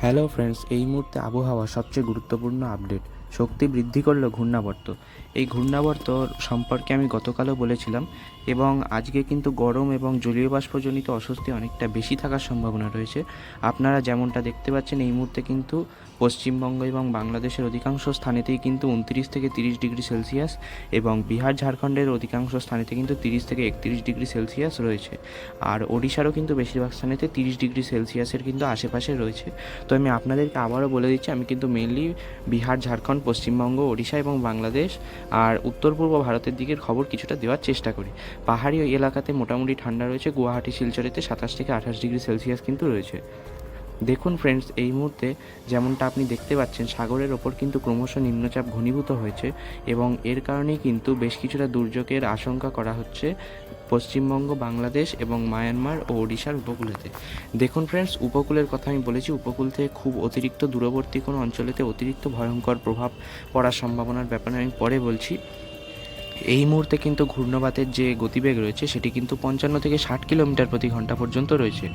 Hello friends, এই মুহূর্তে আবহাওয়া সবচেয়ে গুরুত্বপূর্ণ আপডেট। শক্তি বৃদ্ধি করল ঘূর্ণাবর্ত। এই ঘূর্ণাবর্ত সম্পর্কে আমি গতকালও বলেছিলাম, এবং আজকে কিন্তু গরম এবং জলীয় বাষ্পজনিত অস্বস্তি অনেকটা বেশি থাকার সম্ভাবনা রয়েছে। আপনারা যেমনটা দেখতে পাচ্ছেন, এই মুহূর্তে কিন্তু পশ্চিমবঙ্গ এবং বাংলাদেশের অধিকাংশ স্থানেতেই কিন্তু 29 থেকে 30 ডিগ্রি সেলসিয়াস, এবং বিহার ঝাড়খণ্ডের অধিকাংশ স্থানেতে কিন্তু 30 থেকে 31 ডিগ্রি সেলসিয়াস রয়েছে। আর ওড়িশারও কিন্তু বেশিরভাগ স্থানেতে 30 ডিগ্রি সেলসিয়াসের কিন্তু আশেপাশে রয়েছে। তো আমি আপনাদেরকে আবারও বলে দিচ্ছি, আমি কিন্তু মেনলি বিহার, ঝাড়খণ্ড, পশ্চিমবঙ্গ, ওড়িশা এবং বাংলাদেশ আর উত্তর পূর্ব ভারতের দিকের খবর কিছুটা দেওয়ার চেষ্টা করি। পাহাড়ি এলাকাতে মোটামুটি ঠান্ডা রয়েছে। গুয়াহাটি, শিলচরেতে 27 থেকে 28 ডিগ্রি সেলসিয়াস কিন্তু রয়েছে। দেখুন ফ্রেন্ডস, এই মুহূর্তে যেমনটা আপনি দেখতে পাচ্ছেন, সাগরের ওপর কিন্তু ক্রমশ নিম্নচাপ ঘনীভূত হয়েছে, এবং এর কারণেই কিন্তু বেশ কিছুটা দুর্যোগের আশঙ্কা করা হচ্ছে পশ্চিমবঙ্গ, বাংলাদেশ এবং মায়ানমার ও ওড়িশার উপকূলেতে। দেখুন ফ্রেন্ডস, উপকূলের কথা আমি বলেছি, উপকূল থেকে খুব অতিরিক্ত দূরবর্তী কোনো অঞ্চলেতে অতিরিক্ত ভয়ঙ্কর প্রভাব পড়ার সম্ভাবনার ব্যাপারে আমি পরে বলছি। এই মুহূর্তে কিন্তু ঘূর্ণবাতের যে গতিবেগ রয়েছে সেটি কিন্তু 55 থেকে 60 কিলোমিটার প্রতি ঘন্টা পর্যন্ত রয়েছে,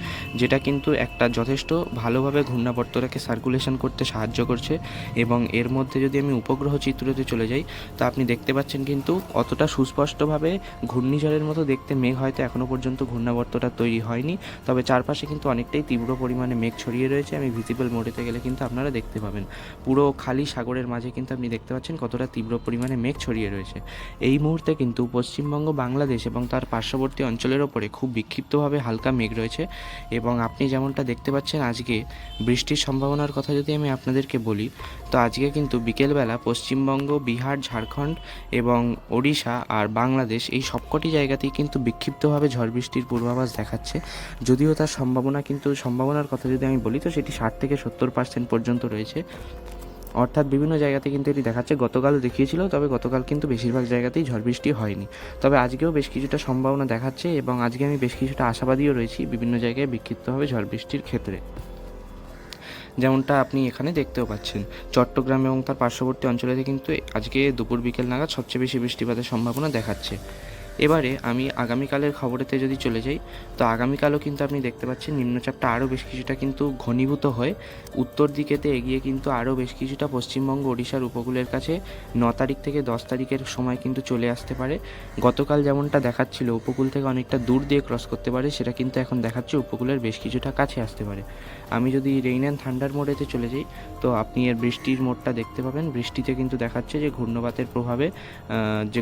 যেটা কিন্তু একটা যথেষ্ট ভালোভাবে ঘূর্ণাবর্তটাকে সার্কুলেশন করতে সাহায্য করছে। এবং এর মধ্যে যদি আমি উপগ্রহ চিত্রতে চলে যাই, তো আপনি দেখতে পাচ্ছেন কিন্তু অতটা সুস্পষ্টভাবে ঘূর্ণিঝড়ের মতো দেখতে মেঘ হয়তো এখনও পর্যন্ত ঘূর্ণাবর্তটা তৈরি হয়নি, তবে চারপাশে কিন্তু অনেকটাই তীব্র পরিমাণে মেঘ ছড়িয়ে রয়েছে। আমি ভিজিবল মোডেতে গেলে কিন্তু আপনারা দেখতে পাবেন, পুরো খালি সাগরের মাঝে কিন্তু আপনি দেখতে পাচ্ছেন কতটা তীব্র পরিমাণে মেঘ ছড়িয়ে রয়েছে। এই মুহূর্তে কিন্তু পশ্চিমবঙ্গ, বাংলাদেশ এবং তার পার্শ্ববর্তী অঞ্চলের ওপরে খুব বিক্ষিপ্তভাবে হালকা মেঘ রয়েছে। এবং আপনি যেমনটা দেখতে পাচ্ছেন, আজকে বৃষ্টির সম্ভাবনার কথা যদি আমি আপনাদেরকে বলি, তো আজকে কিন্তু বিকেলবেলা পশ্চিমবঙ্গ, বিহার, ঝাড়খণ্ড এবং ওড়িশা আর বাংলাদেশ এই সবকটি জায়গাতেই কিন্তু বিক্ষিপ্তভাবে ঝড় বৃষ্টির পূর্বাভাস দেখাচ্ছে। যদিও তার সম্ভাবনার কথা যদি আমি বলি, তো সেটি 60 থেকে 70% পর্যন্ত রয়েছে। অর্থাৎ বিভিন্ন জায়গাতে কিন্তু এটি দেখাচ্ছে। গতকালও দেখিয়েছিল, তবে গতকাল কিন্তু বেশিরভাগ জায়গাতেই ঝড় বৃষ্টি হয়নি। তবে আজকেও বেশ কিছুটা সম্ভাবনা দেখাচ্ছে, এবং আজকে আমি বেশ কিছুটা আশাবাদীও রয়েছি বিভিন্ন জায়গায় বিক্ষিপ্তভাবে ঝড় বৃষ্টির ক্ষেত্রে। যেমনটা আপনি এখানে দেখতেও পাচ্ছেন, চট্টগ্রাম এবং তার পার্শ্ববর্তী অঞ্চলেতে কিন্তু আজকে দুপুর বিকেল নাগাদ সবচেয়ে বেশি বৃষ্টিপাতের সম্ভাবনা দেখাচ্ছে। এবারে আমি আগামীকালের খবরেতে যদি চলে যাই, তো আগামীকালও কিন্তু আপনি দেখতে পাচ্ছেন নিম্নচাপটা আরও বেশ কিছুটা কিন্তু ঘনীভূত হয়ে উত্তর দিকেতে এগিয়ে কিন্তু আরও বেশ কিছুটা পশ্চিমবঙ্গ, ওড়িশার উপকূলের কাছে 9 তারিখ থেকে 10 তারিখের সময় কিন্তু চলে আসতে পারে। গতকাল যেমনটা দেখাচ্ছিল উপকূল থেকে অনেকটা দূর দিয়ে ক্রস করতে পারে, সেটা কিন্তু এখন দেখাচ্ছে উপকূলের বেশ কিছুটা কাছে আসতে পারে। আমি যদি রেইন অ্যান্ড থান্ডার মোডেতে চলে যাই, তো আপনি এর বৃষ্টির মোডটা দেখতে পাবেন। বৃষ্টিতে কিন্তু দেখাচ্ছে যে ঘূর্ণবাতের প্রভাবে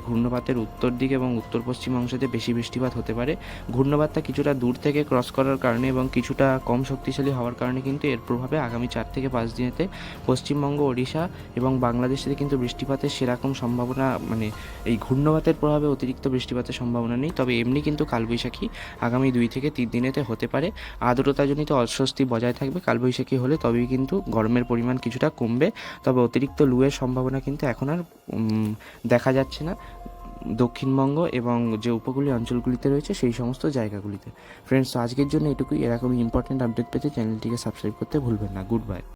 ঘূর্ণবাতের উত্তর দিকে এবং উত্তর পশ্চিম অংশতে বেশি বৃষ্টিপাত হতে পারে। ঘূর্ণবাতটা কিছুটা দূর থেকে ক্রস করার কারণে এবং কিছুটা কম শক্তিশালী হওয়ার কারণে কিন্তু এর প্রভাবে আগামী 4 থেকে 5 দিনেতে পশ্চিমবঙ্গ, ওড়িশা এবং বাংলাদেশে কিন্তু বৃষ্টিপাতের সেরকম সম্ভাবনা, এই ঘূর্ণবাতের প্রভাবে অতিরিক্ত বৃষ্টিপাতের সম্ভাবনা নেই। তবে এমনি কিন্তু কালবৈশাখী আগামী 2 থেকে 3 দিনেতে হতে পারে। আর্দ্রতাজনিত অস্বস্তি বজায় থাকবে কালবৈশাখী হলে, তবেই কিন্তু গরমের পরিমাণ কিছুটা কমবে। তবে অতিরিক্ত লুয়ের সম্ভাবনা কিন্তু এখন আর দেখা যাচ্ছে না দক্ষিণবঙ্গ এবং যে উপকূলীয় অঞ্চলগুলিতে রয়েছে সেই সমস্ত জায়গাগুলিতে। ফ্রেন্ডস, আজকের জন্য এটুকুই। এরকমই ইম্পর্টেন্ট আপডেট পেতে চ্যানেলটিকে সাবস্ক্রাইব করতে ভুলবেন না। Good bye.